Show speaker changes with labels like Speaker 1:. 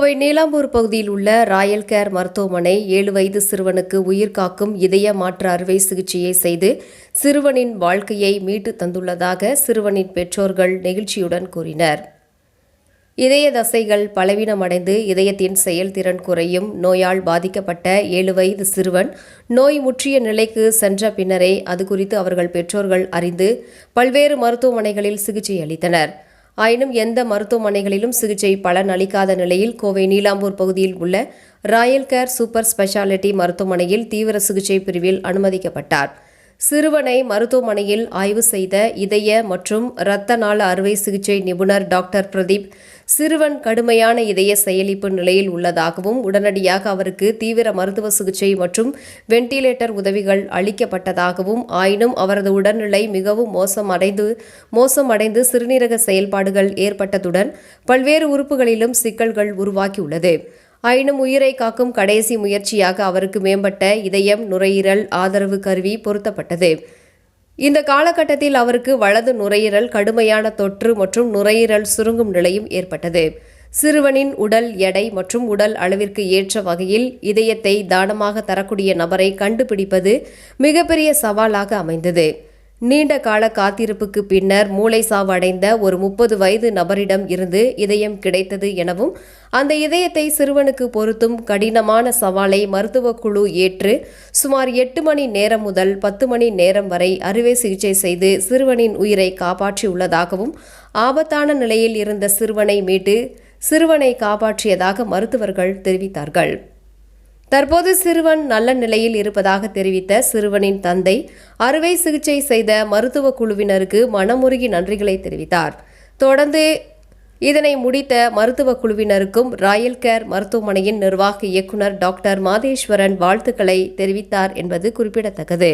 Speaker 1: கோவை நீலாம்பூர் பகுதியில் உள்ள Royal care மருத்துவமனை 7 வயது சிறுவனுக்கு உயிர்காக்கும் இதய மாற்று அறுவை சிகிச்சையை செய்து சிறுவனின் வாழ்க்கையை மீட்டு தந்துள்ளதாக சிறுவனின் பெற்றோர்கள் நெகிழ்ச்சியுடன் கூறினர். இதய தசைகள் பலவீனமடைந்து இதயத்தின் செயல்திறன் குறையும் நோயால் பாதிக்கப்பட்ட 7 வயது சிறுவன் நோய் முற்றிய நிலைக்கு சென்ற பின்னரே அது குறித்து அவர்கள் பெற்றோர்கள் அறிந்து பல்வேறு மருத்துவமனைகளில் சிகிச்சை அளித்தனர். ஆயினும் எந்த மருத்துவமனைகளிலும் சிகிச்சை பலன் அளிக்காத நிலையில் கோவை நீலாம்பூர் பகுதியில் உள்ள ராயல் கேர் சூப்பர் ஸ்பெஷாலிட்டி மருத்துவமனையில் தீவிர சிகிச்சை பிரிவில் அனுமதிக்கப்பட்டார். சிறுவனை மருத்துவமனையில் ஆய்வு செய்த இதய மற்றும் இரத்த நாள அறுவை சிகிச்சை நிபுணர் டாக்டர் பிரதீப் சிறுவன் கடுமையான இதய செயலிப்பு நிலையில் உள்ளதாகவும் உடனடியாக அவருக்கு தீவிர மருத்துவ சிகிச்சை மற்றும் வெண்டிலேட்டர் உதவிகள் அளிக்கப்பட்டதாகவும் ஆயினும் அவரது உடல்நிலை மிகவும் மோசமடைந்து சிறுநீரக செயல்பாடுகள் ஏற்பட்டதுடன் பல்வேறு உறுப்புகளிலும் சிக்கல்கள் உருவாக்கியுள்ளது. ஆயினும் உயிரை காக்கும் கடைசி முயற்சியாக அவருக்கு மேம்பட்ட இதயம் நுரையீரல் ஆதரவு கருவி பொருத்தப்பட்டது. இந்த காலகட்டத்தில் அவருக்கு வலது நுரையீரல் கடுமையான தொற்று மற்றும் நுரையீரல் சுருங்கும் நிலையும் ஏற்பட்டது. சிறுவனின் உடல் எடை மற்றும் உடல் அளவிற்கு ஏற்ற வகையில் இதயத்தை தானமாக தரக்கூடிய நபரை கண்டுபிடிப்பது மிகப்பெரிய சவாலாக அமைந்தது. நீண்ட கால காத்திருப்புக்கு பின்னர் மூளை சாவு அடைந்த ஒரு 30 வயது நபரிடம் இருந்து இதயம் கிடைத்தது எனவும் அந்த இதயத்தை சிறுவனுக்கு பொருத்தும் கடினமான சவாலை மருத்துவக் குழு ஏற்று சுமார் 8 மணி நேரம் முதல் 10 மணி நேரம் வரை அறுவை சிகிச்சை செய்து சிறுவனின் உயிரை காப்பாற்றியுள்ளதாகவும் ஆபத்தான நிலையில் இருந்த சிறுவனை மீட்டு சிறுவனை காப்பாற்றியதாக மருத்துவர்கள் தெரிவித்தார்கள். தற்போது சிறுவன் நல்ல நிலையில் இருப்பதாக தெரிவித்த சிறுவனின் தந்தை அறுவை சிகிச்சை செய்த மருத்துவ குழுவினருக்கு மனமுருகி நன்றிகளை தெரிவித்தார். தொடர்ந்து இதனை முடித்த மருத்துவ குழுவினருக்கும் ராயல் கேர் மருத்துவமனையின் நிர்வாக இயக்குநர் டாக்டர் மாதேஸ்வரன் வாழ்த்துக்களை தெரிவித்தார் என்பது குறிப்பிடத்தக்கது.